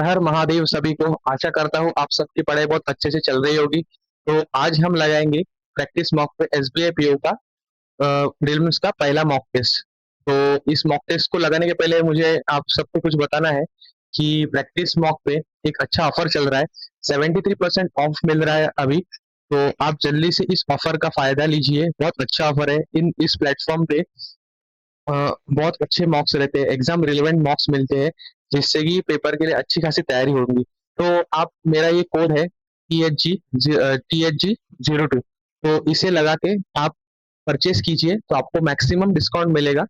हर महादेव सभी को। आशा करता हूँ आप सबकी पढ़ाई बहुत अच्छे से चल रही होगी। तो आज हम लगाएंगे प्रैक्टिस मॉक पे एसबीआई पीओ का प्रीलिम्स का पहला मॉक टेस्ट। तो इस मॉक टेस्ट को लगाने के पहले मुझे आप सबको कुछ बताना है कि प्रैक्टिस मॉक पे एक अच्छा ऑफर चल रहा है। 73% ऑफ मिल रहा है अभी। तो आप जल्दी से इस ऑफर का फायदा लीजिए, बहुत अच्छा ऑफर है। इन इस प्लेटफॉर्म पे बहुत अच्छे मार्क्स रहते हैं, एग्जाम रिलेवेंट मार्क्स मिलते हैं, जिससे कि पेपर के लिए अच्छी खासी तैयारी होगी। तो आप, मेरा ये कोड है THG 02, तो इसे लगा के आप परचेस कीजिए तो आपको मैक्सिमम डिस्काउंट मिलेगा।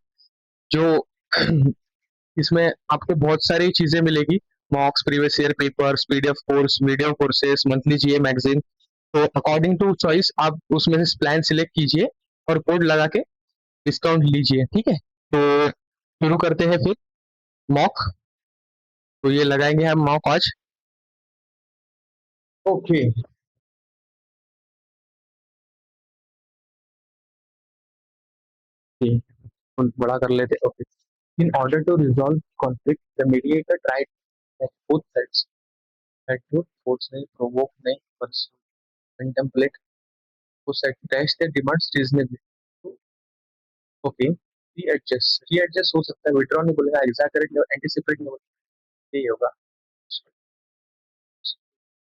जो इसमें आपको बहुत सारी चीजें मिलेगी, mocks, previous year papers, PDF course, video courses, monthly GA magazine. तो अकॉर्डिंग टू चॉइस आप उसमें से प्लान सिलेक्ट कीजिए और कोड लगा के डिस्काउंट लीजिए, ठीक है। तो शुरू करते हैं फिर मॉक। तो ये लगाएंगे हम मॉक आज। ओके। बड़ा कर लेते, okay. In order to resolve conflict the mediator tried both sides had to force नहीं, provoke नहीं, contemplate, who said dash their demands reasonably. Okay, readjust हो सकता है, विड्रॉ नहीं बोलेगा, एग्जैगरेट नहीं, एंटिसिपेट नहीं बोलेगा, यही होगा।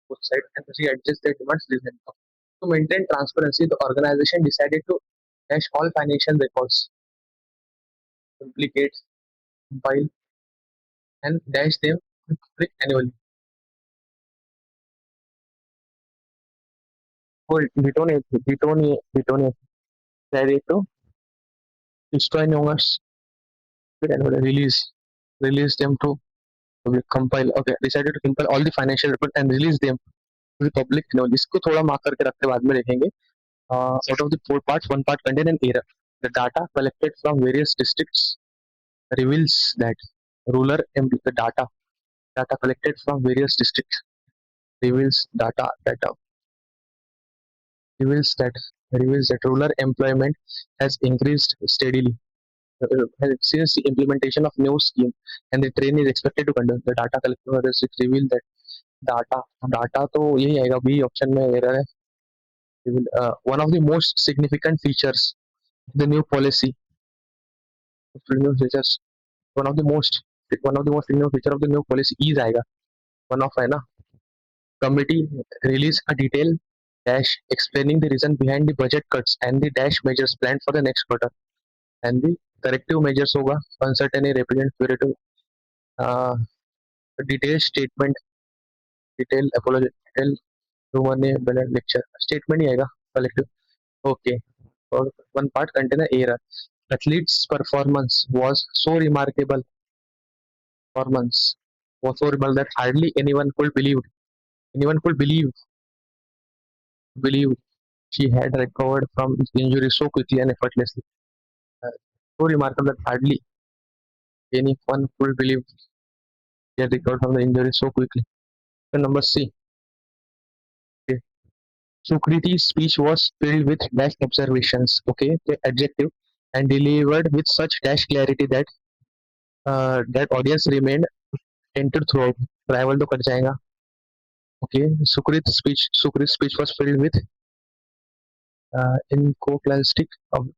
both side and readjust their demands reasonably. To maintain transparency, the organization decided to dash all financial records, duplicate, compile, and dash them to public annually. और बिटोने decided to destroy numerous and release them to public, compile, okay, decided to compile all the financial records and release them to the public annually. इसको थोड़ा mark करके रखते बाद में देखेंगे। Out of the four parts, one part contained an error. The data collected from various districts reveals that the data collected from various districts reveals data reveals that reveals that rural employment has increased steadily since the implementation of new scheme, and the train is expected to conduct the data collected from districts reveal that data तो यही आएगा, B option में error है। One of the most significant features of the new policy, new features, one of the most one of the most significant feature of the new policy is आएगा, one of है ना। Committee release a detailed dash explaining the reason behind the budget cuts and the dash measures planned for the next quarter, and the corrective measures होगा uncertainty represent curative, uh, detailed statement, detailed apology, detailed rumor balance lecture statement ही आएगा collective, okay। और one part contain an error, athlete's performance was so remarkable that hardly anyone could believe she had recovered from injury so quickly and effortlessly. Uh, so remarkable that hardly anyone could believe she had recovered from the injury so quickly. So number C. Okay. Sukriti's speech was filled with dash observations. Okay, the adjective, and delivered with such dash clarity that that audience remained attentive throughout. Travel to कर जाएगा. Okay, Sukrit's speech was filled with iconoclastic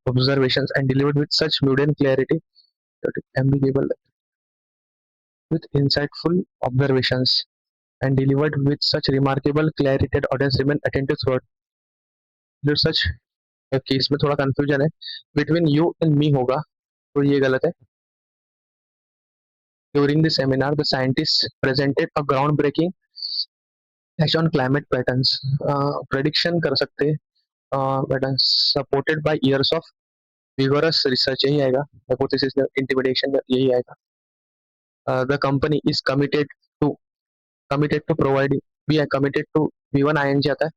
observations and delivered with such mundane clarity that ambiguable with insightful observations and delivered with such remarkable clarity that audience remain attentive throughout. जो such, okay, इसमें थोड़ा confusion है, between you and me होगा, तो ये गलत है। During the seminar, the scientists presented a groundbreaking test on climate patterns. Prediction कर सकते हैं, patterns supported by years of vigorous research, यही आएगा। Hypothesis intimidation यही आएगा। The company is committed to provide, we are committed to, V1 ING आता है।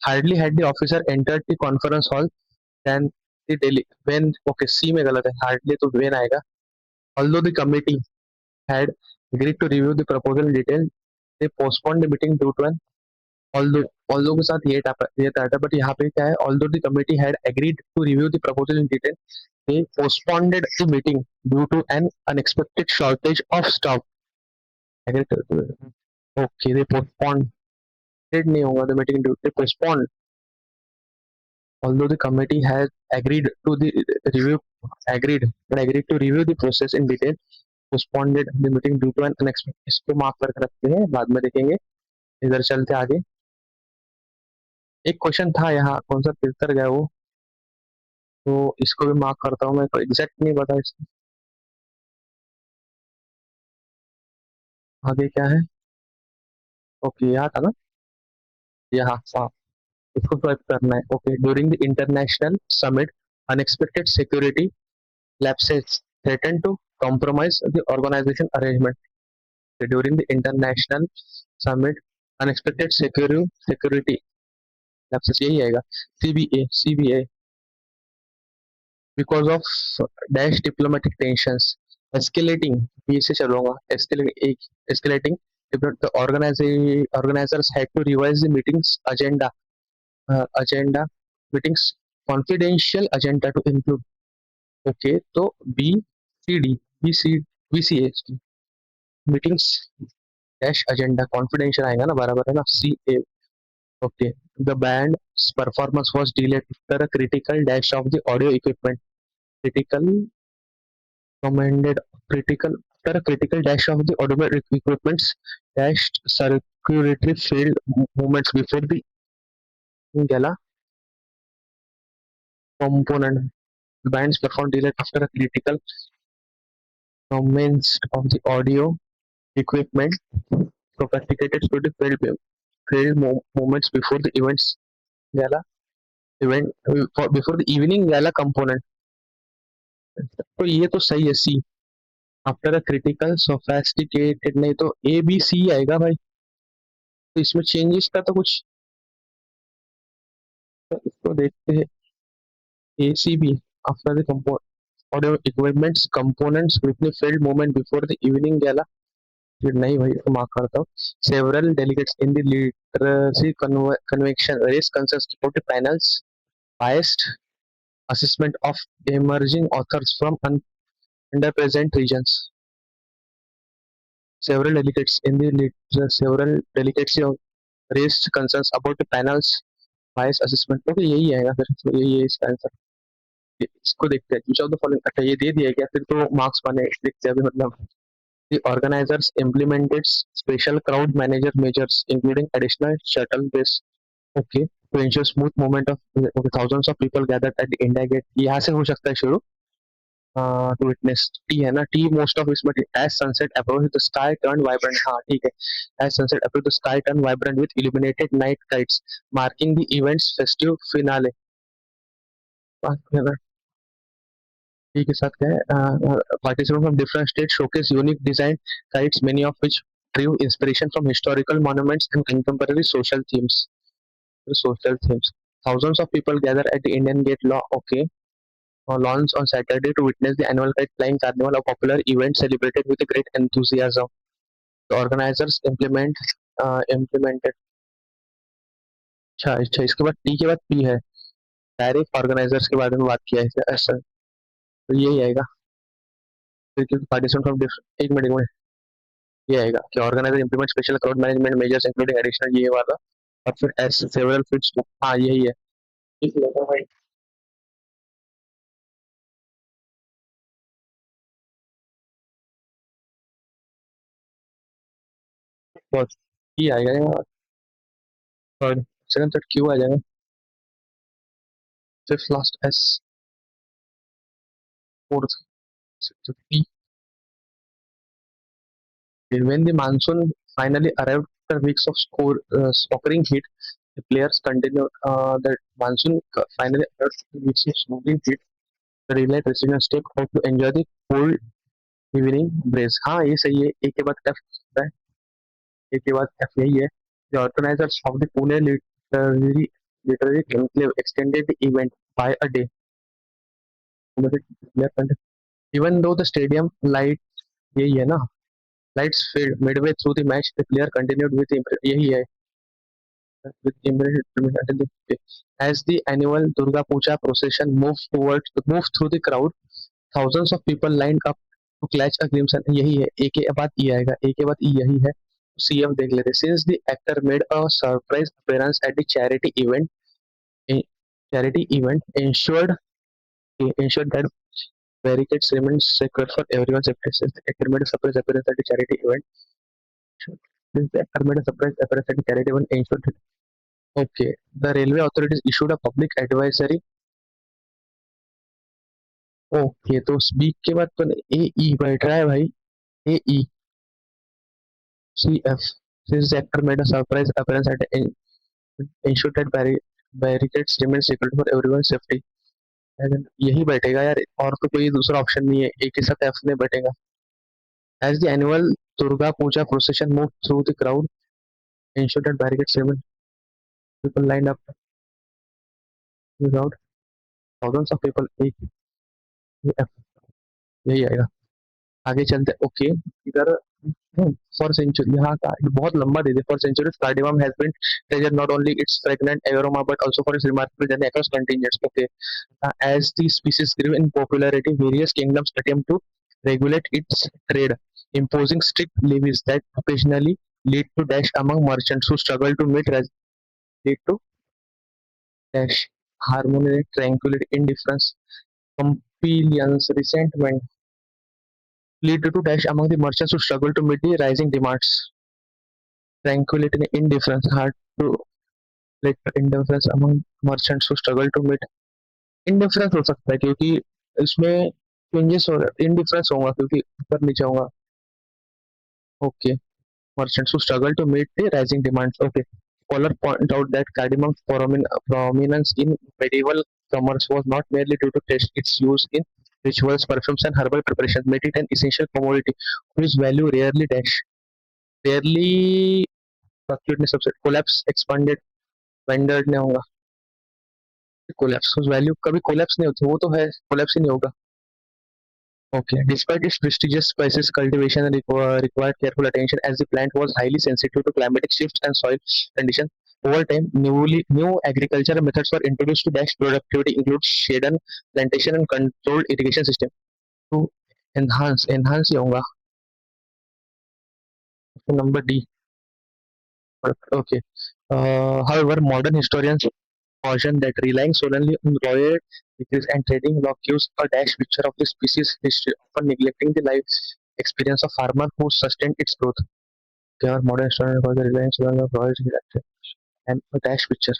Hardly had the officer entered the conference hall than the daily when, okay, C में गलत है, hardly तो when आएगा। Although the committee had agreed to review the proposal in detail, they postponed the meeting due to an, although के साथ ये था, but यहाँ पे क्या है, although the committee had agreed to review the proposal in detail, they postponed the meeting due to an unexpected shortage of staff. Agreed to, okay, they postponed. Did नहीं होगा the meeting due. They postponed. Although the committee has agreed to the review, agreed to review the process in detail, postponed the meeting due to an unexpected. इसको mark करके रखते हैं, बाद में देखेंगे. इधर चलते आगे. एक क्वेश्चन था यहाँ, कौन सा फिल्टर गया वो, तो इसको भी मार्क करता हूँ. मैं तो एग्जैक्ट नहीं पता इसका. आगे क्या है? ओके, यहाँ था ना. यहाँ हाँ, इसको स्वाइप करना है. Okay, during the international summit unexpected security lapses threaten to compromise the organization arrangement. During the international summit unexpected security lapses, यही आएगा. CBA because of dash diplomatic tensions escalating, B से चलूंगा. Escalating, the organizers had to revise the meetings agenda meetings confidential agenda to include. Okay, तो B C D meetings dash agenda confidential आएगा ना, बराबर है ना. C A. Okay, the band performance was delayed after a critical dash of the audio equipment. Critical commended critical after a critical dash of the audio equipments dash circulatory field movements before the gala component. Bands perform delayed after a critical commenced of the audio equipment sophisticated to the moments before the gala event before the evening gala component. तो ये तो सही है. सी after a critical sophisticated, नहीं तो A B C आएगा भाई. तो इसमें चेंजेस का तो कुछ, तो इसको देखते हैं. A C B after the audio equipments components quickly filled moment before the evening gala. नहीं भाई, इसको मार्क करता हूँ. Several delegates in the literacy convention raised concerns about the panel's biased assessment of emerging authors from underrepresented regions. Several delegates raised concerns about the panel's bias assessment. तो यही आएगा फिर, तो यही है इसका आंसर. इसको देखते हैं. Which of the following, अच्छा ये दे दिया क्या, फिर तो मार्क्स बने. देखते हैं अभी. मतलब the organizers implemented special crowd manager measures including additional shuttle base. Okay, to ensure smooth movement of okay, thousands of people gathered at the India gate. यहाँ से हो सकता है शुरू. To witness टी है ना. टी मोस्ट ऑफ इसमें as sunset approached the sky turned vibrant. हाँ ठीक है. As sunset approached the sky turned vibrant with illuminated night kites marking the event's festive finale. T के साथ क्या है? Participants from different states showcase unique design kites, many of which drew inspiration from historical monuments and contemporary social themes. Thousands of people gather at the Indian Gate okay, lawns on Saturday to witness the annual kite flying carnival, a popular event celebrated with a great enthusiasm. The organizers implemented. अच्छा अच्छा, इसके बाद T के बाद P है. Direct organisers के बारे में बात किया है ऐसा. तो यही आएगा. फिर पार्टिसिपेंट फ्रॉम डिफरेंट, एक मिनट ये आएगा कि organiser implement special crowd management measures including additional, ये वाला. और फिर एस सेवरल फिट्स. हाँ यही है. ठीक लगा भाई. बहुत ही आएगा यार. और सेकंड थर्ड क्यू आ जाएगा. Fifth last S. Fourth P. When the monsoon finally arrived after weeks of scorching heat, the players continued. The monsoon finally arrived after weeks of scorching heat. The relay residents step out to enjoy the cool evening breeze. हाँ ये सही है. एक के बाद F है. एक के बाद एफ यही है. The organizers of the Pune literary enclave extended the event by a day. Even though the stadium light यही है ना. Lights failed midway through the match. The player continued with यही है. With until as the annual Durga Puja procession moved through the crowd, thousands of people lined up तो क्लैच अ crimson यही है, ए के बाद ई आएगा, ए के बाद ई यही है। सीएफ देख लेते, since the actor made a surprise appearance at the charity event ensured that barricades remain secure for everyone's safety. Since the actor made a surprise appearance at the charity event, since the actor made a surprise appearance at the charity event, ensured that okay, the railway authorities issued a public advisory. Okay, तो speak के बाद तो A E बैठ रहा है भाई, A E C F, since the actor made a surprise appearance at ensured that barricades remain secure for everyone's safety. यही बैठेगा यार, और तो कोई दूसरा ऑप्शन नहीं है, ए के साथ एफ में बैठेगा। As the annual Durga Puja procession moved through the crowd, ensured that barricades remained, people lined up without thousands of people, एक यही आएगा। आगे चलते, ओके इधर फॉर सेंचुरी, यहाँ का बहुत लंबा दे दे। For centuries cardamom has been treasured not only its fragrant aroma but also for its remarkable journey across continents. Okay, as the species grew in popularity, various kingdoms attempt to regulate its trade, imposing strict levies that occasionally lead to dash among merchants who struggle to lead to dash harmony, tranquility, indifference, compliance, resentment, lead to dash among the merchants who struggle to meet the rising demands. Tranquility and indifference, hard to let indifference among merchants who struggle to meet. Indifference हो सकता है क्योंकि इसमें changes हो रहे, indifference होगा क्योंकि ऊपर नीचे होगा। Okay, merchants who struggle to meet the rising demands. Okay, Scholar point out that cardamom's prominence in medieval commerce was not merely due to taste; its use in rituals, perfumes, and herbal preparations made it an essential commodity whose value rarely fluctuate में सबसे collapse expanded vendored नहीं होगा, collapse whose value कभी collapse नहीं होती, वो तो है collapse ही नहीं होगा। Okay, despite its prestigious spices, cultivation required careful attention as the plant was highly sensitive to climatic shifts and soil conditions. Over time, new agricultural methods were introduced to dash productivity, include shaded plantation and controlled irrigation system to enhance ही होगा। Number D. Okay. However, modern historians caution that relying solely on royal decrees and trading law gives a dash picture of the species history, often neglecting the life experience of farmer who sustained its growth. There are modern historians cause the reliance solely on royal decrees and a dash picture.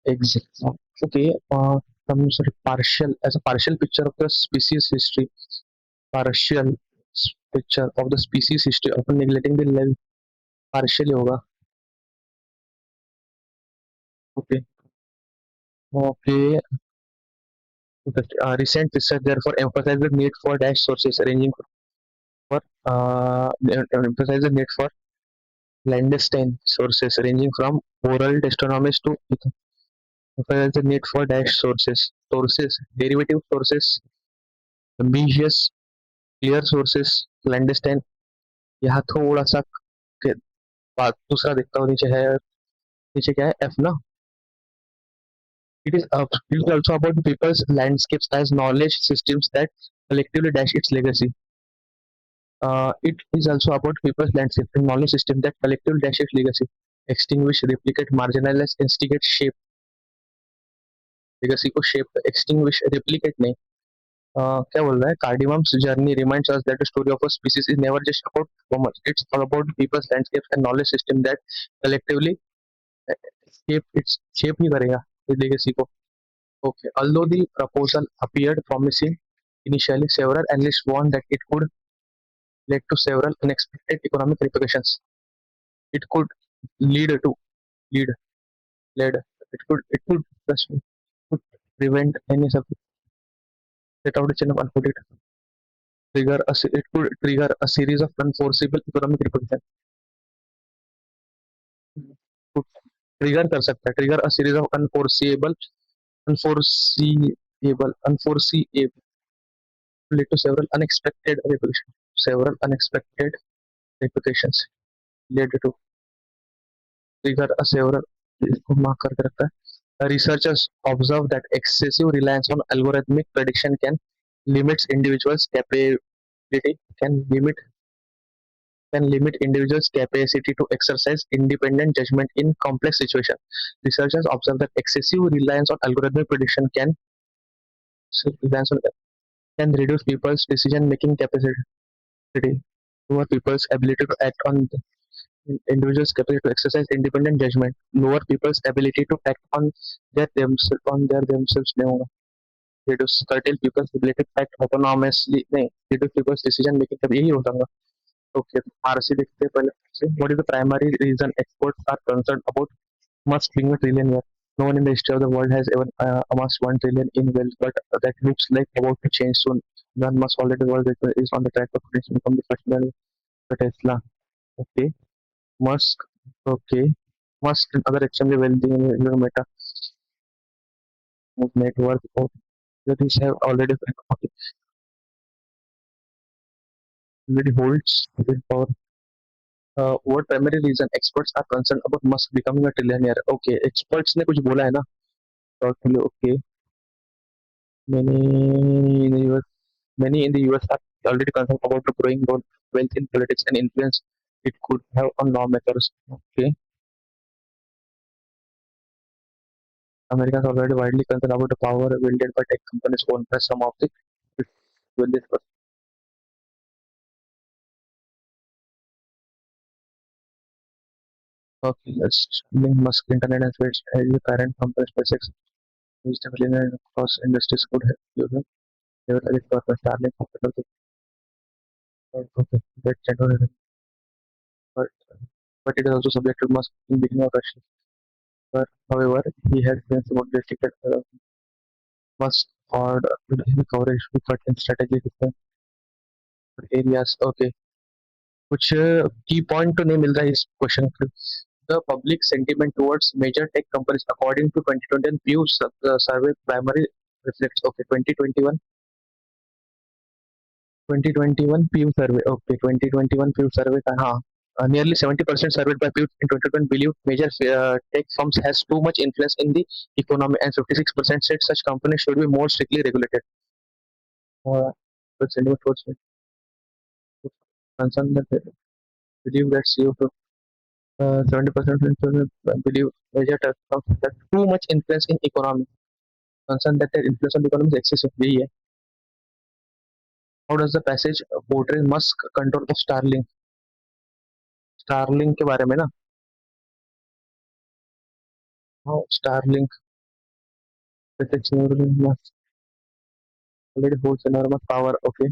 Exactly. Okay. Some sort of partial as a partial picture of the species history. Partial picture of the species history, often neglecting the life. Partially होगा. Okay. Okay. Recent research therefore emphasizes the need for dash sources ranging for emphasize the need for clandestine sources ranging from oral testimonies to emphasize the need for dash sources, derivative sources, ambiguous, clear sources, clandestine. यहाँ थोड़ा सा बात दूसरा देखता हूँ, नीचे है, नीचे क्या है, एफ ना। It is also about people's landscapes as knowledge systems that collectively dash its legacy. It is also about people's landscape and knowledge system that collectively dash its legacy. Extinguish, replicate, marginalize, instigate, shape. Legacy को shape, extinguish, replicate नहीं। क्या बोल रहा है? Cardamom's journey reminds us that the story of a species is never just about commerce. It's all about people's landscapes and knowledge system that collectively shape ही करेगा इस legacy को. Okay. Although the proposal appeared promising initially, several analysts warned that it could lead to several unexpected economic repercussions. It could lead to lead led. It could trust me, could prevent any set out a chain of unfolded it could trigger a series of unforeseeable economic repercussions. Could trigger कर सकता है, trigger a series of unforeseeable lead to several unexpected repercussions lead to trigger a several, इसको mark करके रखता है. Researchers observe that excessive reliance on algorithmic prediction can limits individuals' capability can limit individuals' capacity to exercise independent judgment in complex situations. Researchers observe that excessive reliance on algorithmic prediction reliance on, can reduce people's decision-making capacity, lower people's ability to act on individuals' capacity to exercise independent judgment, lower people's ability to act on their themselves. नहीं reduce curtail people's ability to act autonomously. नहीं reduce people's decision making तब यही होगा. Okay, RC देखते हैं पहले से. What is the primary reason experts are concerned about Musk being a trillionaire? No one in the history of the world has ever amassed 1 trillion in wealth, but that looks like about to change soon. Elon Musk already is on the track of becoming the first man for Tesla. Okay, Musk. Okay, Musk and other extremely wealthy Meta network. These have already okay, already holds with power. What primary reason experts are concerned about Musk becoming a trillionaire? Okay, experts ने कुछ बोला है ना? Okay, many in the US, many in the US are already concerned about the growing role wealth in politics and influence it could have on lawmakers. Okay, Americans are already widely concerned about the power wielded by tech companies owned by some of the wealthiest. Okay, let's link Musk Internet and Switch as the parent company SpaceX is definitely across industries could have used. They were like Starlink, okay, that general, but but it is also subject to Musk in beginning of Russia. But however, he has been somewhat restricted Musk or coverage with certain strategic different areas. Okay, कुछ key point तो नहीं मिल रहा है इस question पे. The public sentiment towards major tech companies according to 2020 Pew survey primary reflects. Okay, 2021 Pew survey. Okay, 2021 Pew survey का हाँ. Nearly 70% surveyed by Pew in 2020 believe major tech firms has too much influence in the economy, and 56% said such companies should be more strictly regulated. But sentiment towards concern that they believe that CO2 70% believe major tech firms have too much influence in economy. Concern that their influence on the economy is excessive. यही है. How does the passage portray Musk control of Starlink? Starlink के बारे में ना. How Starlink physics already holds enormous power. Okay,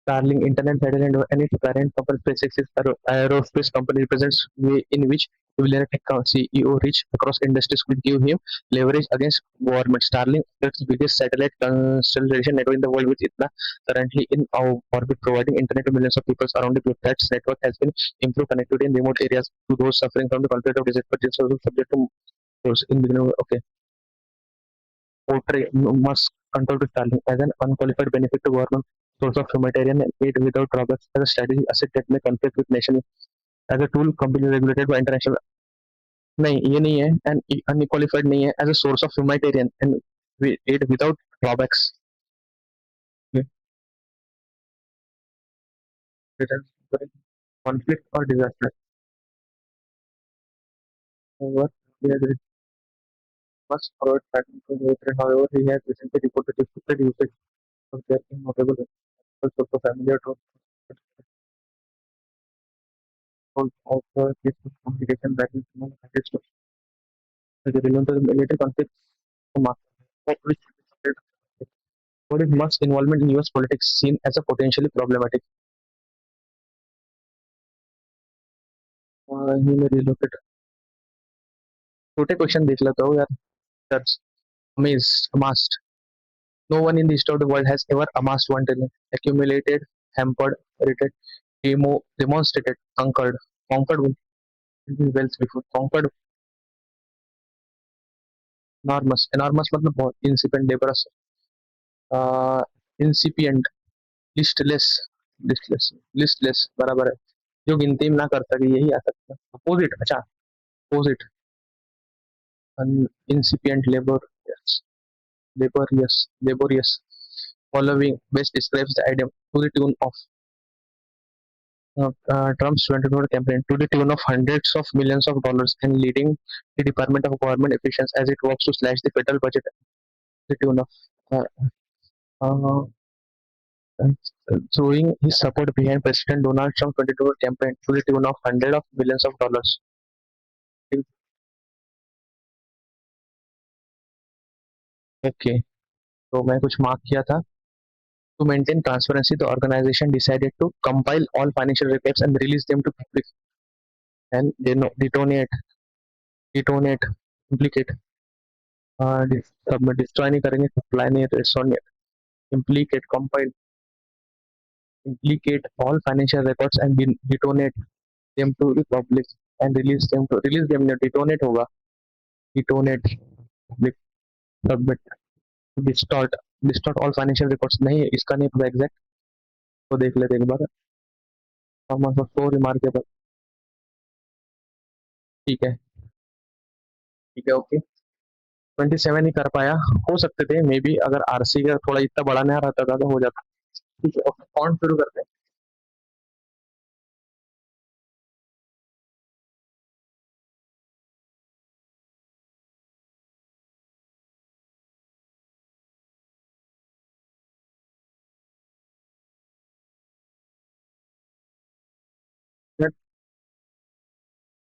Starlink Internet satellite and its parent company SpaceX is aerospace company represents way in which billionaire tech CEO reach across industries could give him leverage against government. Starlink is the biggest satellite constellation network in the world with Itna currently in our orbit providing internet to millions of people around the globe. That network has been improved connectivity in remote areas to those suffering from the conflict of disease, but it's also subject to those in beginning. Okay, portray Musk control to Starlink as an unqualified benefit to government source of humanitarian aid without drawbacks as a strategic asset that may conflict with nation as a tool completely regulated by international. नहीं ये नहीं है and unqualified नहीं है as a source of humanitarian and aid without drawbacks. Okay. Conflict or disaster. However, he has Musk forward pattern to the however he has recently reported restricted usage of their notable also familiar to also peaceful communication that is known as the relevant to the military conflicts of Musk. What is Musk's involvement in US politics seen as a potentially problematic? He may relocate. छोटे question देख लेता हूँ यार. That's amazed, amassed. No one in the history of the world has ever amassed 1 trillion, accumulated, hampered, rated, demonstrated, conquered wealth before, conquered enormous, enormous मतलब बहुत incipient, laborious, uh, incipient, listless, listless बराबर है. जो गिनती में ना कर सके यही आ सकता है. अपोजिट अच्छा opposite incipient laborious laborious following best describes the item to the tune of Trump's 2024 campaign to the tune of hundreds of millions of dollars and leading the Department of Government Efficiency as it works to slash the federal budget to the tune of uh, uh, throwing his support behind President Donald Trump's 2024 campaign to the tune of hundreds of millions of dollars. Okay, तो मैं कुछ mark किया था. To maintain transparency, the organization decided to compile all financial records and release them to public and they know, detonate, implicate, submit, destroy नहीं करेंगे, supply नहीं, restore नहीं, implicate, compile, implicate all financial records and detonate them to the public and release them detonate होगा, detonate, public, submit, distort, distort all financial records नहीं इसका नहीं पता exact तो देख लेते एक बार. so remarkable. ठीक है, ठीक है, ओके. 27 ही कर पाया, हो सकते थे मे बी अगर आरसी का थोड़ा इतना बड़ा नहीं रहता था तो हो जाता. ठीक है, ओके, कौन शुरू करते हैं.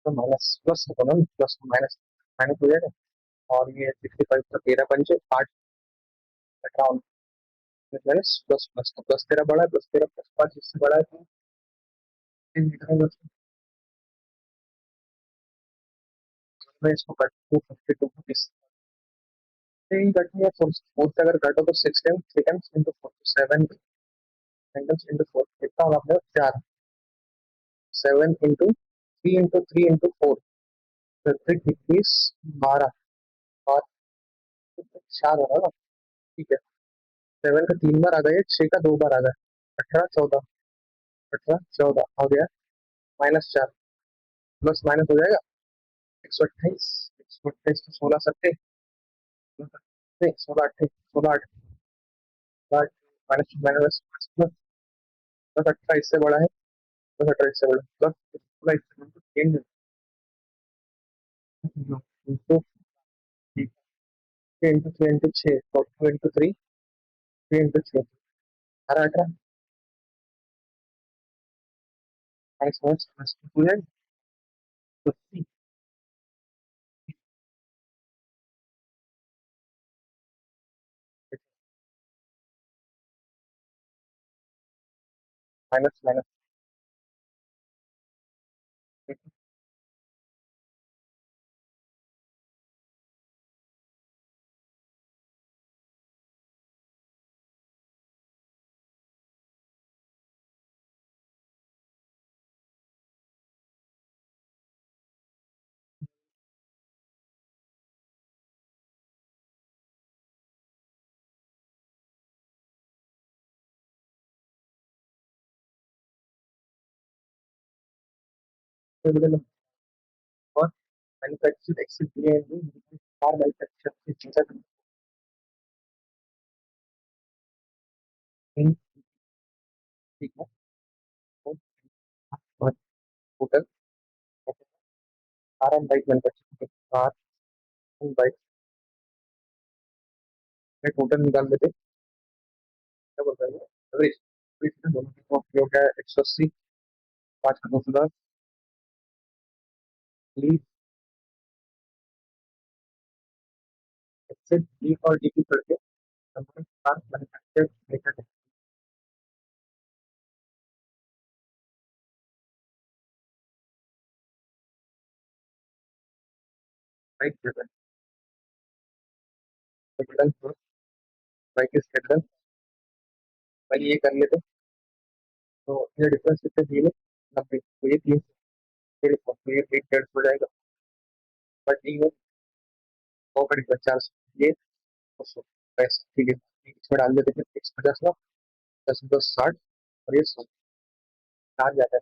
तो माइनस प्लस होगा ना, प्लस माइनस माइनस हो जाएगा. और ये 65 का 13 पंचे 8 अठावन माइनस प्लस प्लस तो प्लस 13 बड़ा है, प्लस 13 प्लस 5 इससे बड़ा है तो मैं इसको कट 252 कट में 4 से अगर काटो तो 6 times 3 times into 4 7 times into 4 कितना होगा अपने 4 7 इंटू 3 इंटू 3 इंटू 4 फिर 21 12 और 4 हो रहा है ना. ठीक है, 7 का 3 बार आ गया, 6 का 2 बार आ गया, 18 14 18 14 हो गया, -4 प्लस माइनस हो जाएगा 128 128 तो 16 सत्ते नहीं 16 8 16 8 माइनस माइनस प्लस प्लस 18 इससे बड़ा है, प्लस 18 इससे बड़ा प्लस 16 इससे बड़ा change into 3 into 3 into 6 2 into 3 3 into 6 18 18 minus minus plus हो जाएगा 50 माइनस माइनस और मैन्युफैक्चर्ड एक्सपीरियंस कार मैन्युफैक्चर से चीज़ें ठीक है. और total car and bike manufacture car and bike में टोटल निकाल लेते क्या बोलता है एवरेज दोनों की कॉस्ट हो गया 180 5 का 210 लीज एक्सेल डी और डी की करके कंपनी कार मैन्युफैक्चर मेथड है. Bike capital capital bike is capital पहले ये कर लेते तो ये डिफरेंस कितने दिए 90 तो ये 3 तो ये 1.5 हो जाएगा बट ये 100 का डिफरेंस 400 ये 200 पैसा. ठीक है, इसमें डाल देते फिर 150 ना 10 10 60 और ये 100 चार जाता है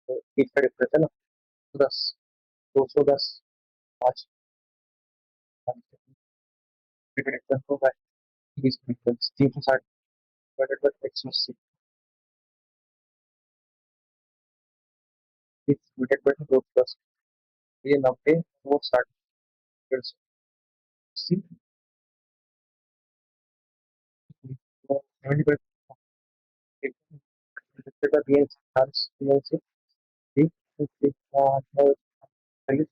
तो इसका डिफरेंस है ना 10 210 5 डिफरेंस होगा 20 difference 360 divided by x plus c is divided by root plus ये 90 वो 60 फिर से c 70 का बी एन से ठीक ठीक और पहले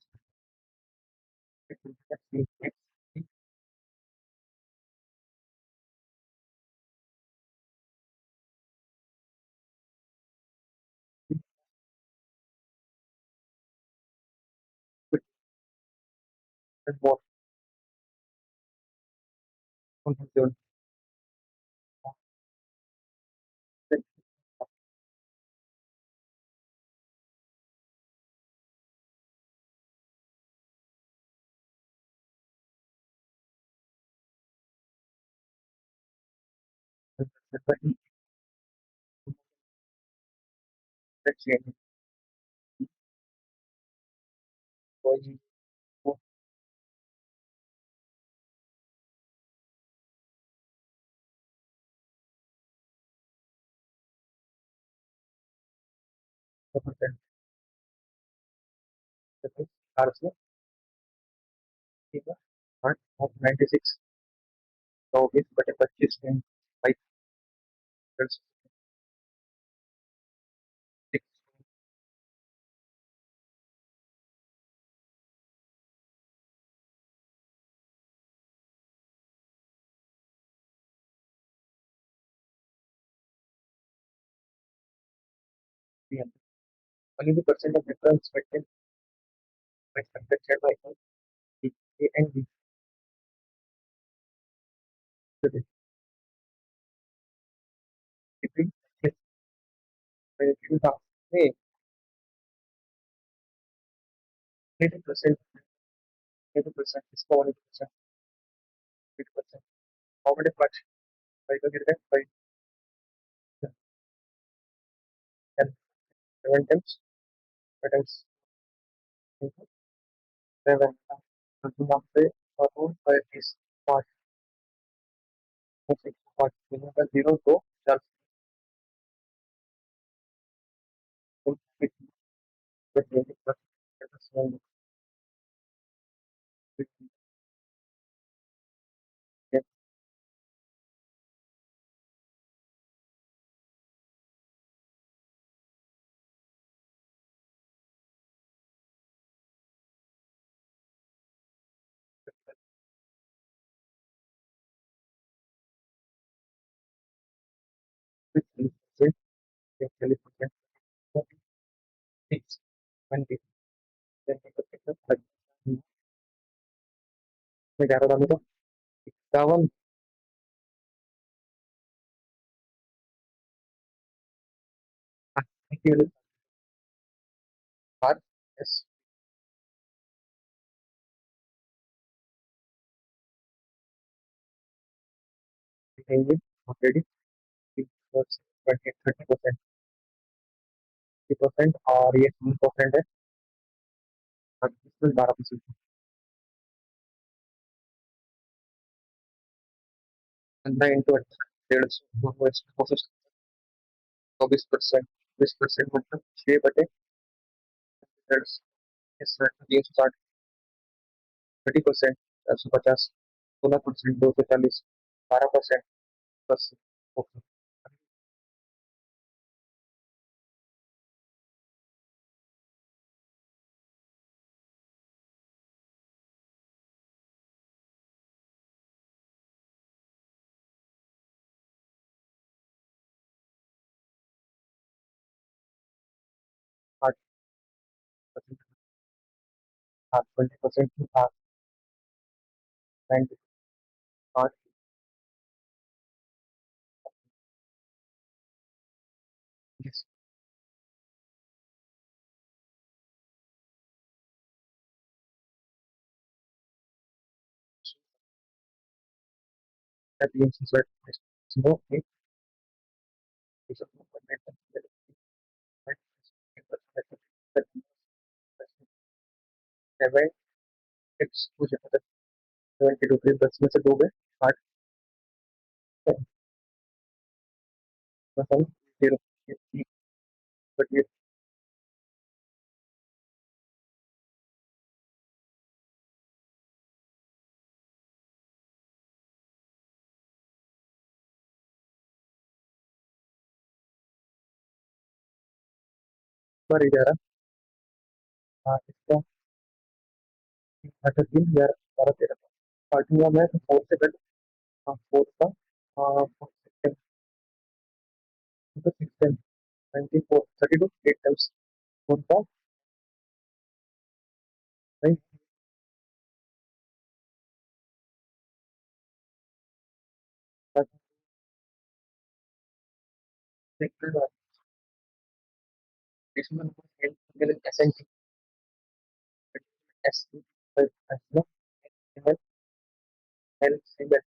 more confused section going to the RC part of 96 so if but a purchase in 5 years 6 PM. Only the percent of difference between expected by A and B today. If you have hey 80%, 80% is 40%, 80%. How many fraction? By the get by 10, 7 times, that is 7. So you have to or by this part, 6 part, you have a 0 to just 20%. That is 1, 50, yes, 50%, 20%, 46, 20, 20%, 30. मैं क्या बता तो 51 equal R S Engine already it was 20 30%, 30% और ये 3% है और इसमें 12% पंद्रह इंटू 150 कोशिश 24%, 20% मतलब 6/100 इस 360 30%, 450, 16%, 240, 12%, प्लस आठ 20% 90 8 yes that means that no it is a seven x हो जाता है 72 10 में से 2 गए 8 मतलब 0 बट ये पर 11 हाँ इसका 3 11 12 13 काटूंगा मैं तो 4 से कट हाँ 4 का 4 तो 6 10 24 32 8 टाइम्स 4 का भाई इसमें एसेंट S S L single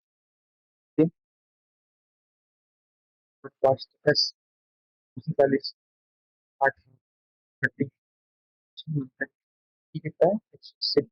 first S 40 8 30 कितना है 6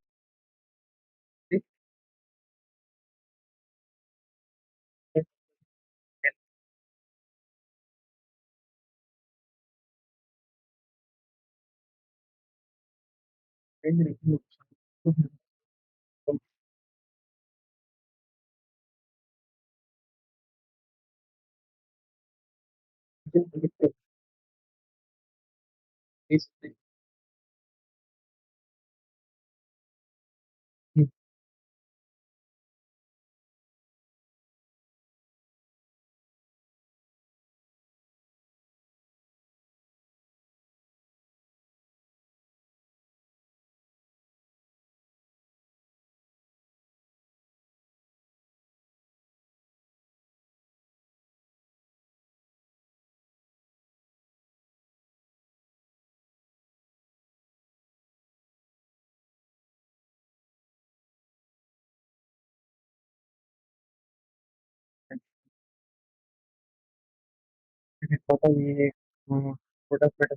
पता ये product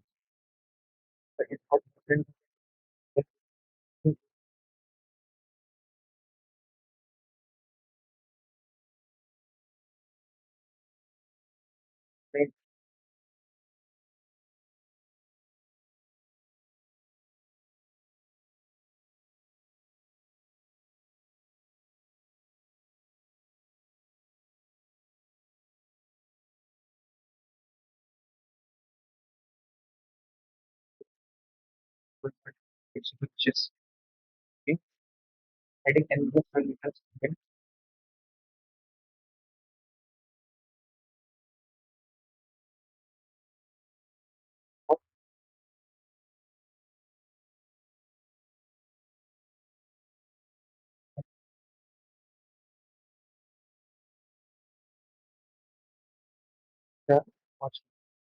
which is heading and book meters of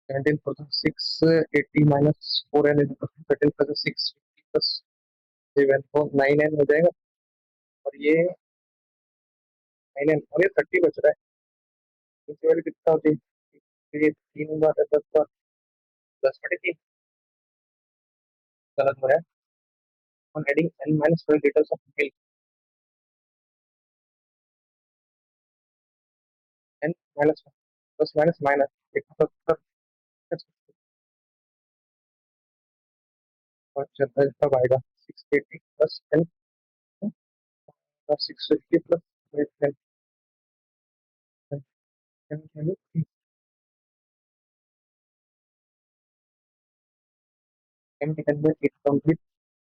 17% 680 minus 4n is equal to 13% 650 plus 7 तो 9n हो जाएगा और ये 9n और ये 30 बच रहा है इसकी वैल्यू कितना होती है ये 3 बार 10 का 10/3 गलत हो रहा है on adding n minus 12 liters of milk n minus plus minus minus और चलता है तब आएगा 680 plus 10 650 plus 10 time taken by it complete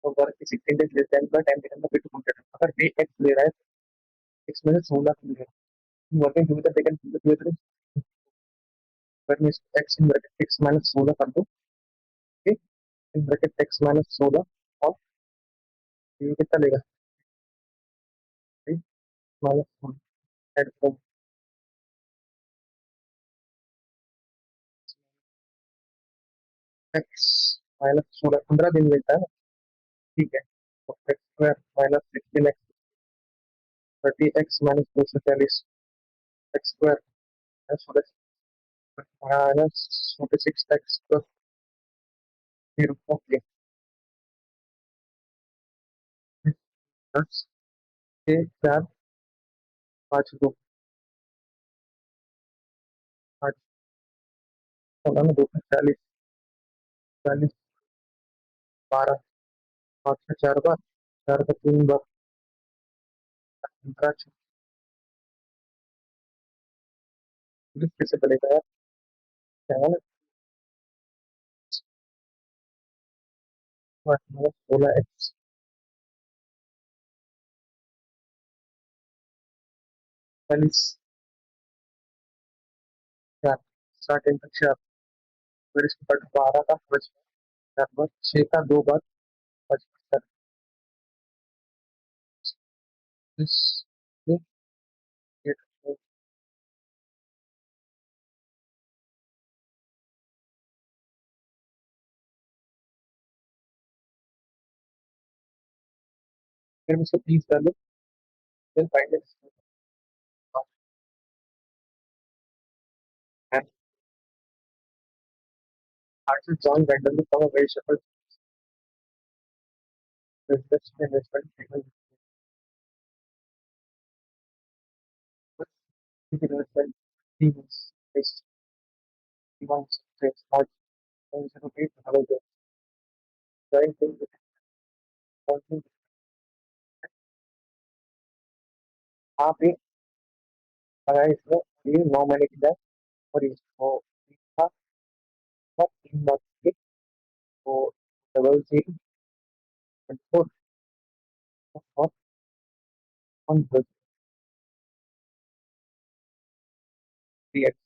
और वर्क की 16 days less than the time taken by it to complete अगर डे एक्स ले रहा है 6 में से 16 मिल रहा है वर्किंग टुगेदर टेकन टुगेदर पर मैं x in bracket x minus 16 कर दो ठीक इन ब्रैकेट x माइनस 16 और ये कितना लेगा minus 16 add from x minus 16 15 दिन मिलता है ठीक है तो x square minus 16x 30x minus 240 x square minus 46x plus 0 okay 10 6 4 5 2 8 उन्होंने 240 40 12 5 से 4 बार 4 का 3 बार 15 पुलिस कैसे बनेगा यार क्या है ना 16x 40 4 60 इंटू 4 फिर इसके बाद 12 का 4 बार 6 का 2 बार 55 इस ये ये- फिर मुझसे 30 डालो फिर फाइनल 8 से John randomly come very shuffle business investment investment is one six five 0.08 however trying to something आप एक अगर इसमें ये 9 महीने की है और इसको इसका सब 3 बार के तो डबल 0.4 और 1 3x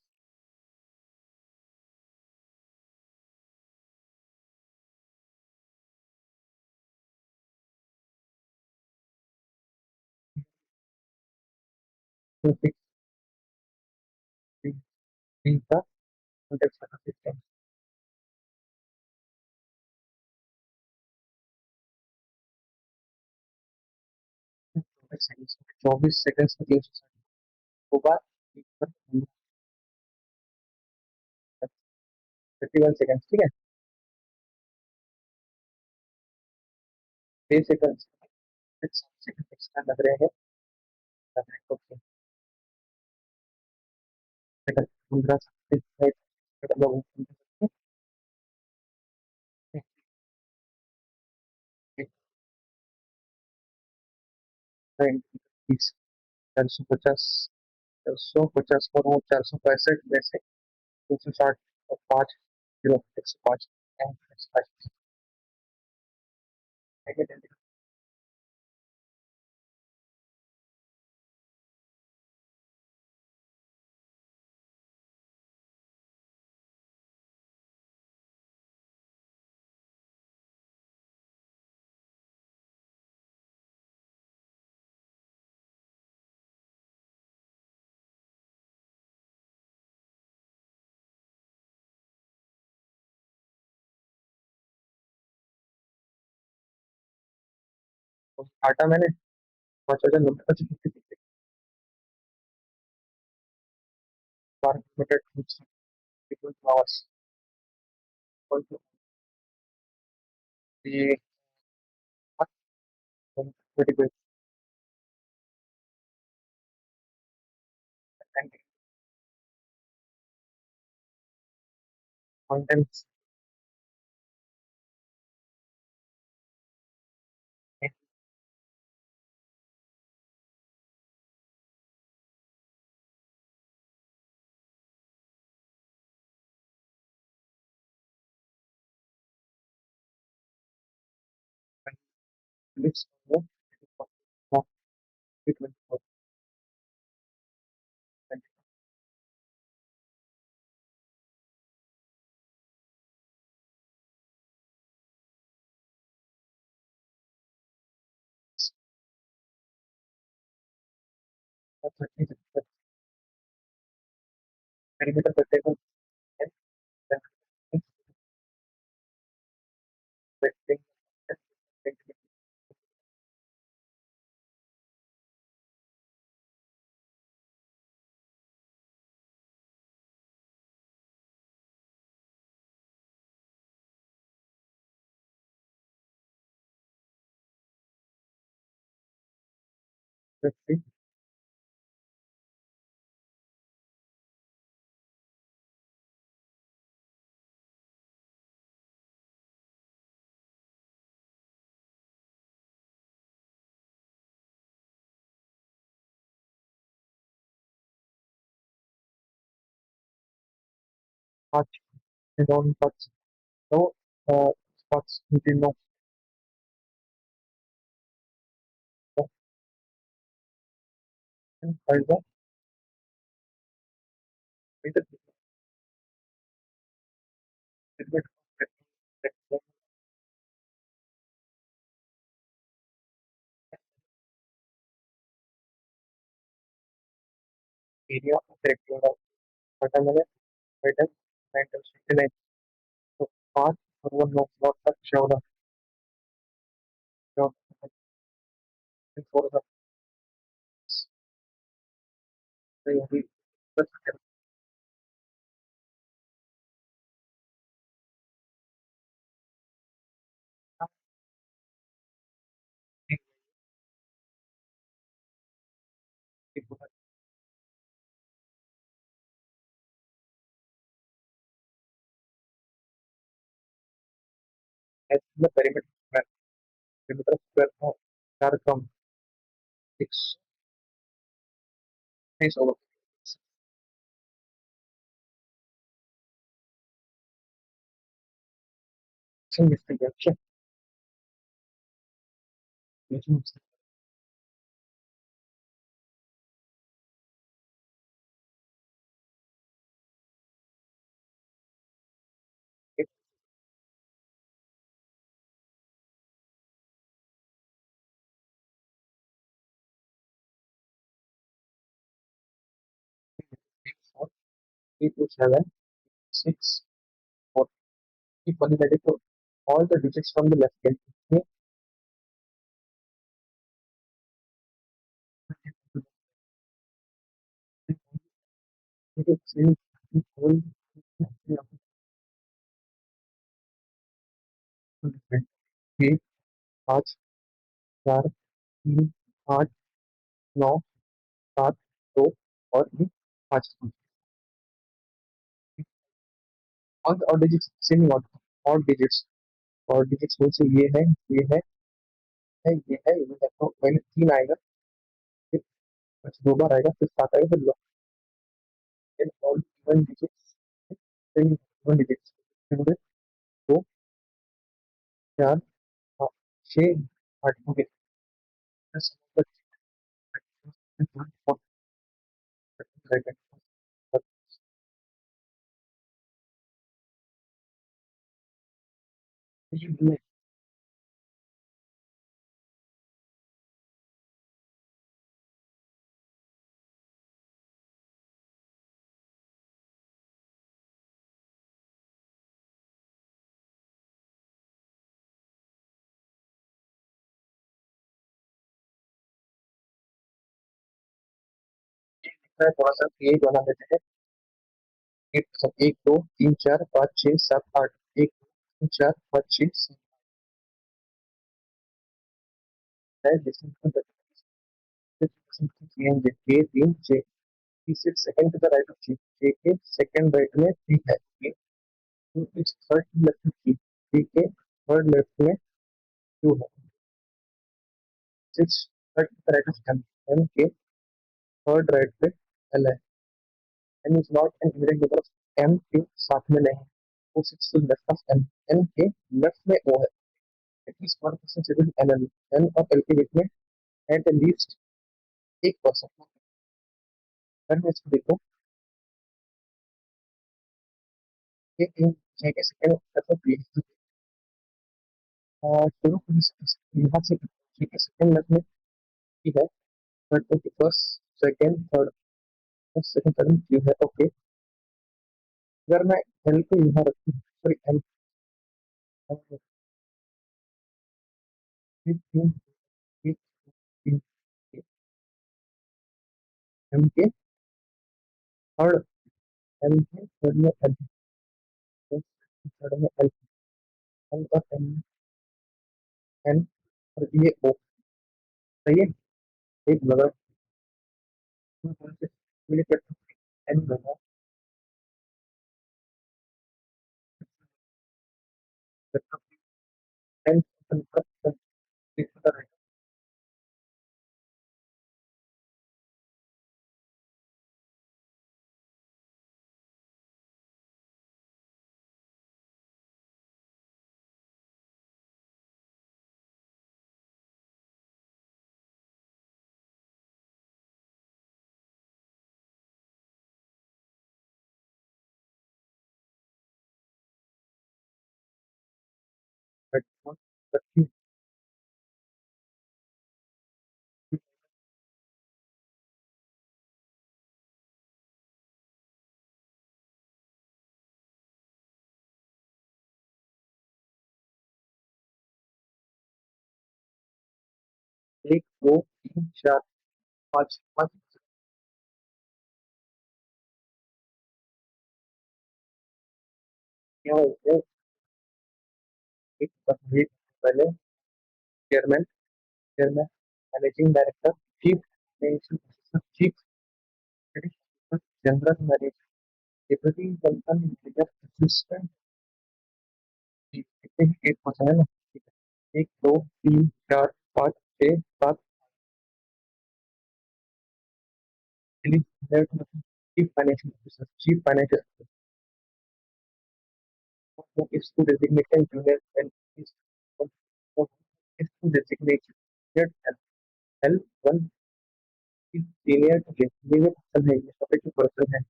2 6 3 का कॉन्टेक्स्ट का सिस्टम 24 सेकंड में 360 होगा 31 सेकंड ठीक है 6 सेकंड 6 सेकंड एक्स्ट्रा लग रहे हैं सेकंड 15 450 450 और वो 465 में से 360 और 5 0 105 काटा मैंने 5,090 12 किलोमीटर आवर्स ये very good contents list perimeter protected and protecting 50 touch, they don't touch. No spots, they know. And by the with the little bit of area of the rectangle, watermelon, item, mental stimulation. So, path, one no, not touch, shoulder, shoulder, for the the first as the perimeter square of circum, six face over investigation, which means it is 4, 3 to 7, 6, 4, equally ready to all the digits from the left hand. Okay, it is in whole different. 1, 5, 4, 3, 8, 9, 7, 2 और ये 5 और digits same ही और digits में से ये है तो पहले 3 आएगा फिर 2 बार आएगा फिर 7 आएगा फिर then all even digits then even digits फिर 2 4 6 8 ओके दस राइट ये थोड़ा सा क्रिएट बना देते हैं एक 2 3 4 5 6 7 8 1 2 3 4 5 6 7 है जिसमें ये 3 6 तीसरे second to the right of G J K second right में 3 है इस थर्ड लेफ्ट में जी के थर्ड लेफ्ट में 2 है 6 third to the right of M के थर्ड राइट पे एल है M is not an immediate number of M के साथ में नहीं वो 6 to left of M M के लेफ्ट में ओ है at least 1% civil N L N और एल के बीच में एट लीस्ट 1%। अगर मैं इसको देखो ये इन जे के सेकंड तरफ पी शुरू यहाँ से जे के सेकंड लेफ्ट में पी है third okay first second third first second third में क्यू है ओके अगर मैं एल को यहाँ रखूँ सॉरी एम एम के थर्ड एम के थर्ड में एल थर्ड में एल एल और एम एन और ये ओ सही है एक लगा एन लगा एन But the key एक दो तीन चार पाँच पाँच क्या होते हैं एक एक पहले chairman chairman managing director chief financial officer chief general manager deputy general manager assistant कितने एक क्वेश्चन है ना ठीक है एक दो तीन चार पाँच छः सात chief financial officer chief financial who is to designate a junior and is who is to designate junior and L1 is senior to get ये पर्सन है ये सफेद पर्सन है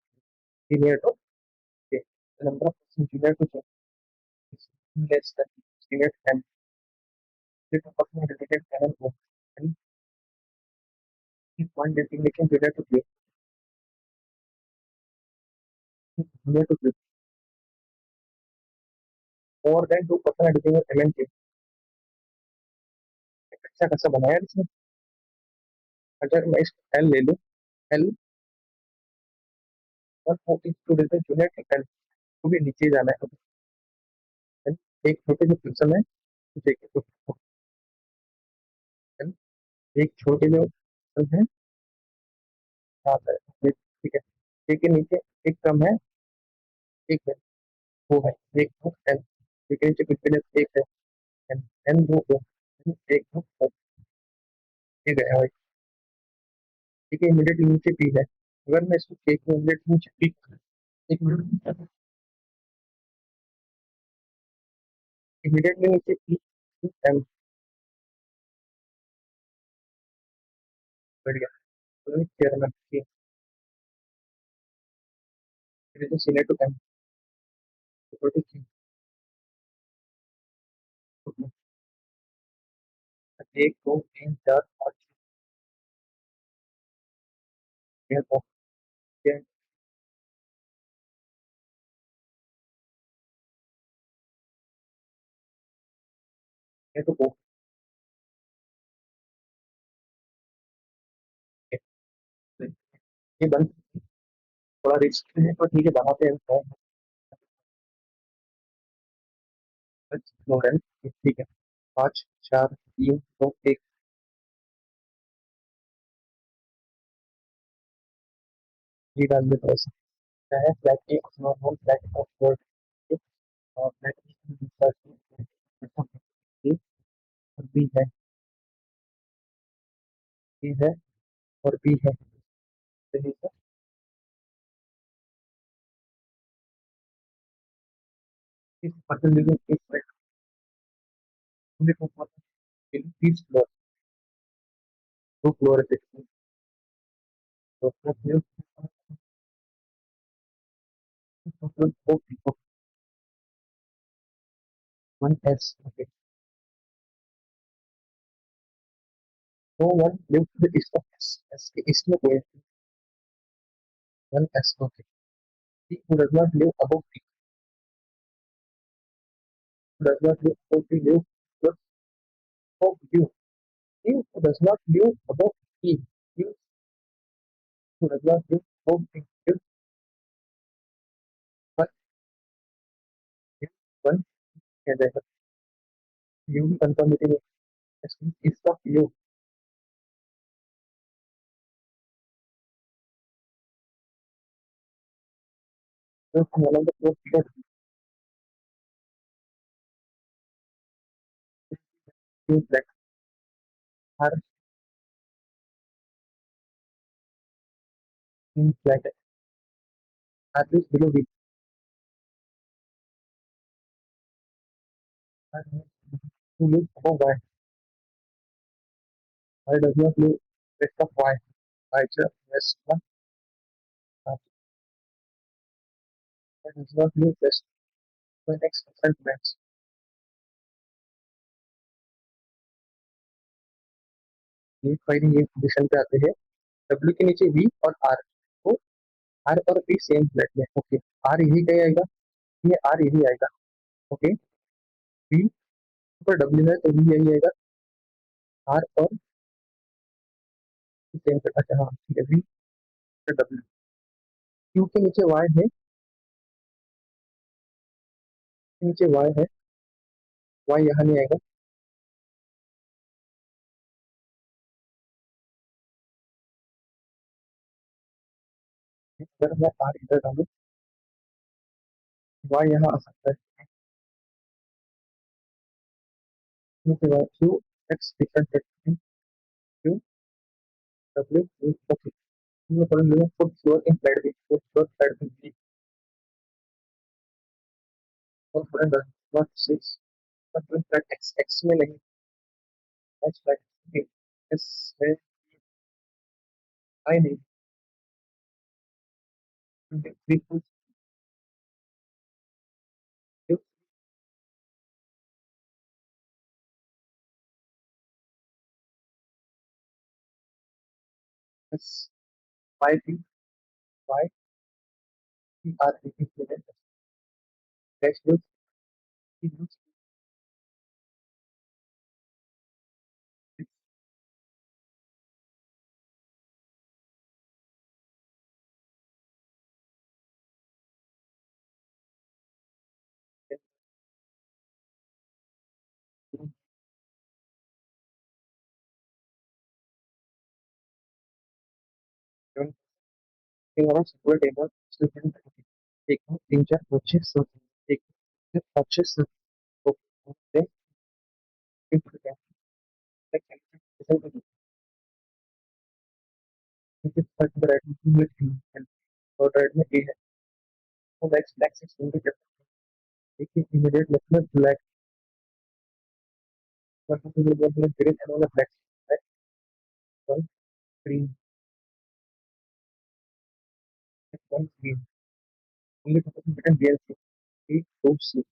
senior to get the number of person junior to get is less than senior and the person designated panel one and if one designation junior to get junior to get more than two person designated MNC अच्छा खासा बनाया इसमें अगर मैं इस L ले लूँ L one four two digit junior के L को भी नीचे जाना है एक छोटे जो पर्सन है देखिए तो एक छोटे जो पर्सन है आता है ठीक है एक के नीचे एक कम है एक है वो है एक दो एन एक के नीचे कॉन्फिडेंस एक है एन एन दो दो एक दो दो एक है भाई ठीक है इमीडिएट नीचे पी है अगर मैं इसको एक इमीडिएट नीचे पी एक मिनट इमीडिएटली नीचे पी एम बढ़ गया तो चेयरमैन की फिर जो सीनियर टू एम तो ठीक है एक दो तीन चार पाँच छह दो छह ये तो बहुत है। ये बंद थोड़ा रिस्क है तो ठीक है बनाते हैं फ्लोरेंस ठीक है पाँच चार तीन दो एक जी डाल देते हैं क्या है flat A normal flat of word और फ्लैट बी है सी है और बी है सही है इस पर्सन लिविंग इस flat only for person in this floor two floor है तो floor four people one S okay no one live to the east of S S के ईस्ट में कोई one S okay he who does not live above P, who does not live above P live above you. He who does not live above P, he who does not live above P live but live one and then you भी conformity में is of you. So one of the four figures is that are in flat at least below V. And who lives above Y. Y does not live west of Y. Y just west one. Y does not live west of the next different maps. ये file ये position पे आते हैं, W के नीचे we और are, तो are और वी सेम फ्लैट में, ओके। आर यही कहीं आएगा, ये आर यही आएगा, ओके। वी पर डब्ल्यू है तो वी यही आएगा, आर और सेम फ्लैट, अच्छा हाँ ठीक है, वी पर डब्ल्यू। क्यू के नीचे वाई है, के नीचे वाई है, वाई यहाँ नहीं आएगा, अगर मैं आर इधर डालूँ, वाई यहाँ आ सकता है, नीचे Y Q X different Q W okay. मैं पढ़ लूँगा fourth floor in flat B, fourth floor flat B और फ्लैट नॉट सिक्स, मतलब फ्लैट एक्स एक्स में नहीं, एच फ्लैट बी एस है, आई नहीं, three two S five B five B R B dash use use हमारा secure table student एक तीन चार पच्चीस एक 25 ओके और राइट में ए है, तो next next immediate immediate left में ब्लैक, इमीडिएट में green and black, black one green, one green, only focus on button BLC, A, 2, C.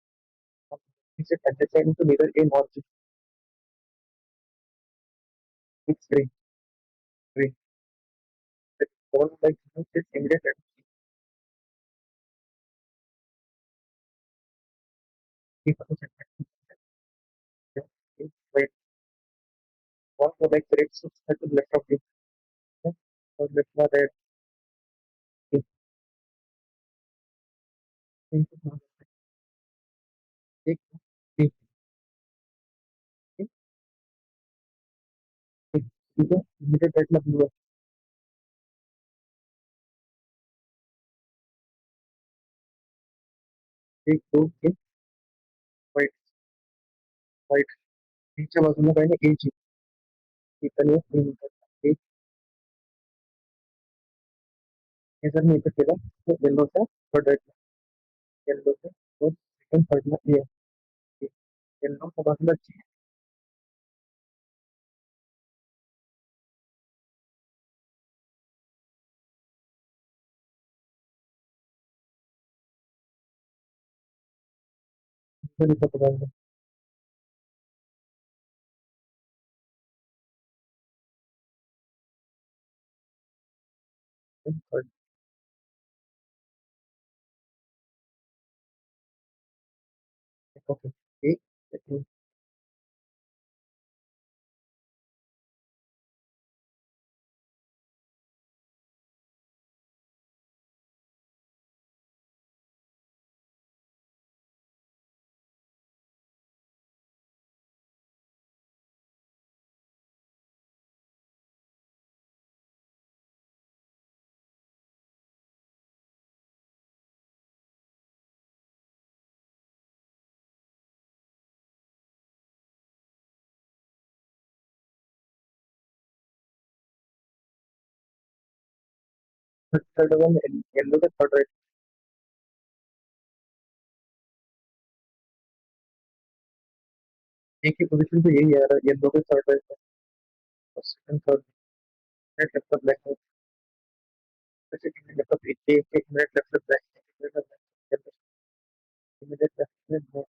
Is it adjacent to neither A nor B? It's green, green. The all like is immediate at B focus at B. Wait, one for like red six to the left of B. Or left of red, B. Into एक B, ठीक है, immediate at मतलब blue है, एक दो एक white, white. नीचे बाजू में कहेंगे A G, इतने एक इधर नहीं कटेगा, तो येलो से थर्ड रेड, येलो से और सेकंड थर्ड में ये येलो का मतलब G, तो लिखा पड़ा है, ओके एक सेकंड, थर्ड वन येलो का थर्ड राइट, एक ही पोजीशन पे यही आ रहा है येलो के थर्ड राइट और second third right left black है, जैसे कि लेफ्ट एक एक एक मिनट लेफ्ट ब्लैक, एक मिनट लेफ्ट इमीडिएट लेफ्ट में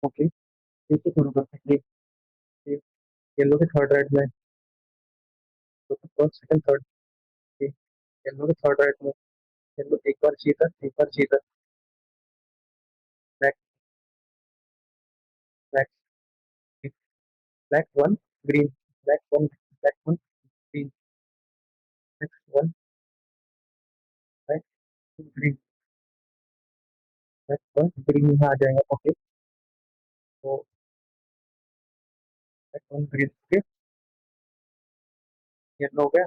ओके, ये तो शुरू कर सकते हैं। येलो के थर्ड राइट में, तो फर्स्ट सेकंड थर्ड, येलो के थर्ड राइट में, येलो एक बार चीटर, एक बार cheater, black, black, black one, green, black one, black one, green, black one, black green, black one, green यहाँ आ जाएगा। ओके, तो black one green, okay, yellow हो गया।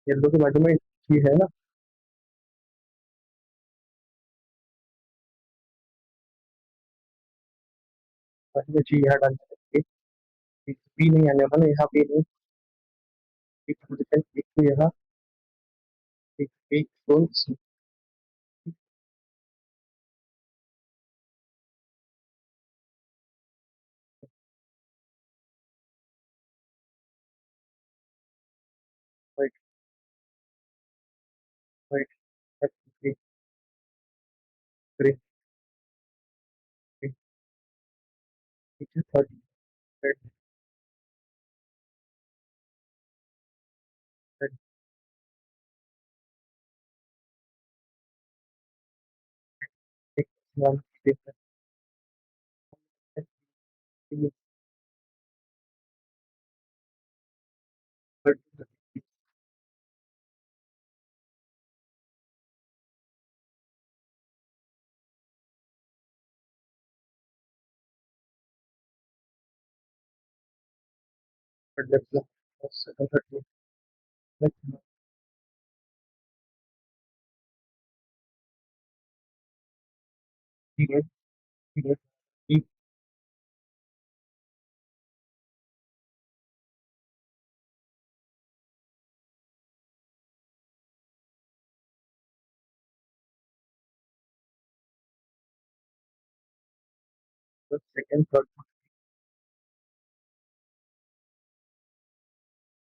येलो के बाजू में ची है ना, बाजू में ची यहाँ डाल देंगे। पी नहीं आने वाला यहाँ पे, नहीं एक पोजिशन, एक तो यहाँ, एक एक दो C, white, white, green, green, green, पीछे थर्ड, रेड, रेड, एक one, third, third left, second third left, ठीक है, ठीक है, ठीक, सेकंड थर्ड,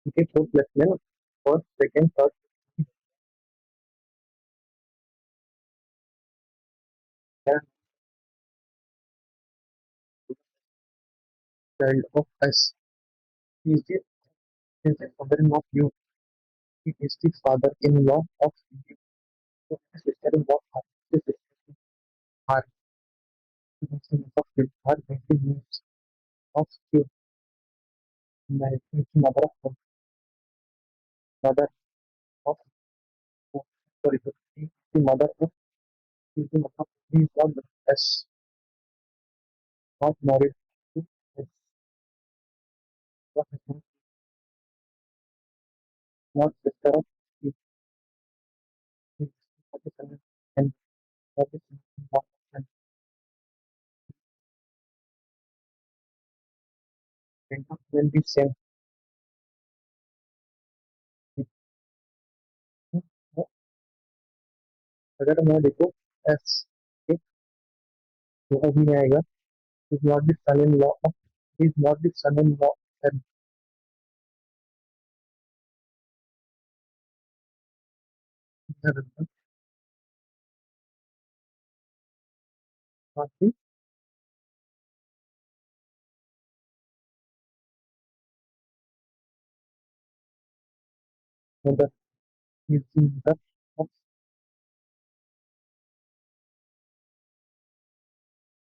ठीक है, फोर्थ लेफ्ट में ना, first second third, child of S. He is the father-in-law of you. He is the father-in-law of you. So, sister-in-law the sister are the sons of you, are the names of you. Mary is the mother of mother of sorry, he is the mother of he is the mother of he is not S, not married to S, not sister of he is not the son and not the son of and will be same. अगर मैं देखो S, तो अभी आएगा is not the son-in-law of is not the son-in-law and not the mother. Is the mother of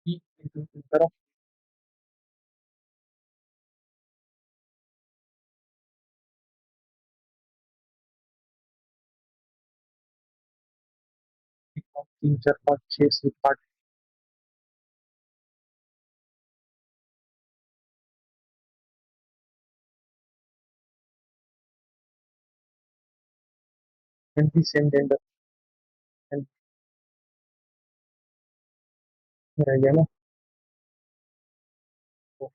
he is the mother of teacher or chase with part and the same gender and रह गया ना, तो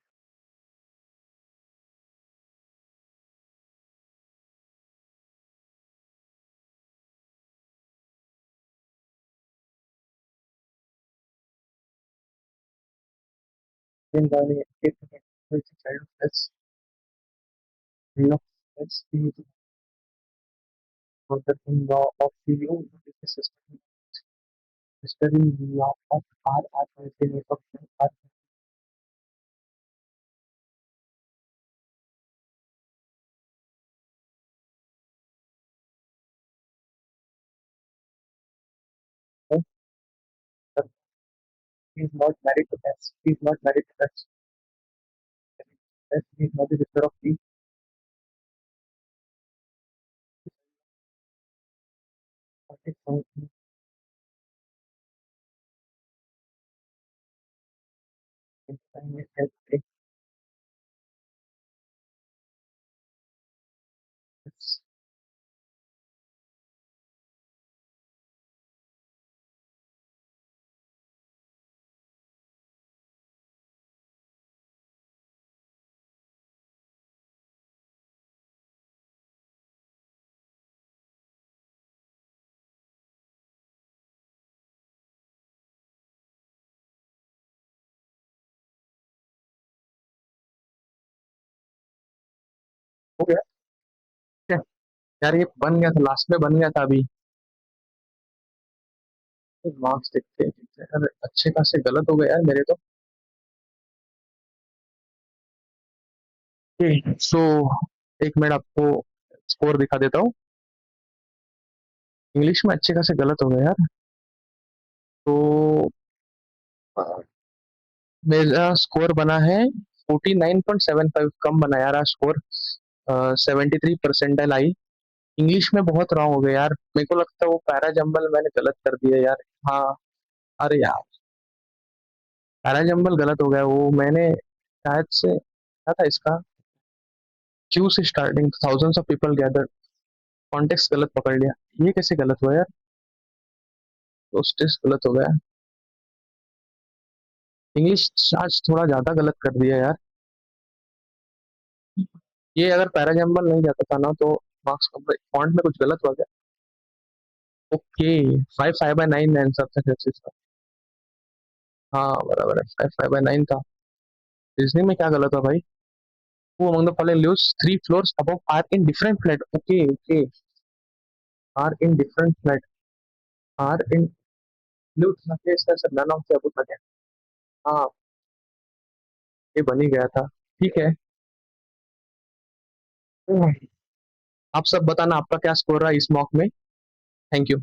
then गाने एक child of S, of S, he is the mother-in-law of the you, is the sister Study lot of R network are he is not married to S. He is not married to S. S. He is not the sister of P. Okay, so time is help. It's हो गया क्या यार, ये बन गया था last में, बन गया था अभी। मार्क्स देखते हैं यार, अच्छे खासे गलत हो गए यार मेरे तो। सो एक मिनट आपको स्कोर दिखा देता हूँ। इंग्लिश में अच्छे खासे गलत हो गए यार। तो अ, मेरा स्कोर बना है 49.75, कम बना यार आज स्कोर। 73 परसेंटाइल आई। इंग्लिश में बहुत रॉन्ग हो गया यार, मेरे को लगता है वो पैरा जंबल मैंने गलत कर दिया यार। हाँ। अरे यार, पैरा जंबल गलत हो गया वो मैंने शायद से, क्या था इसका, क्यू से starting thousands of people gather, context गलत पकड़ लिया। ये कैसे गलत हुआ यार, प्रोस्टेस गलत हो गया। इंग्लिश आज थोड़ा ज्यादा गलत कर दिया यार। ये अगर पैरा जंबल नहीं जाता था ना तो मार्क्स, फॉन्ट में कुछ गलत हो गया। ओके, 5/9 आंसर था जैसे इसका। हाँ बराबर है, 5/9 था। रीजनिंग में क्या गलत हुआ भाई? Who among the following lives three floors above are in different flat? Okay, okay. Are in different flat. Are in lives ना के इसका sir none of the above था। हाँ, ये बन ही गया था। ठीक है। आप सब बताना आपका क्या स्कोर रहा इस मॉक में। Thank you.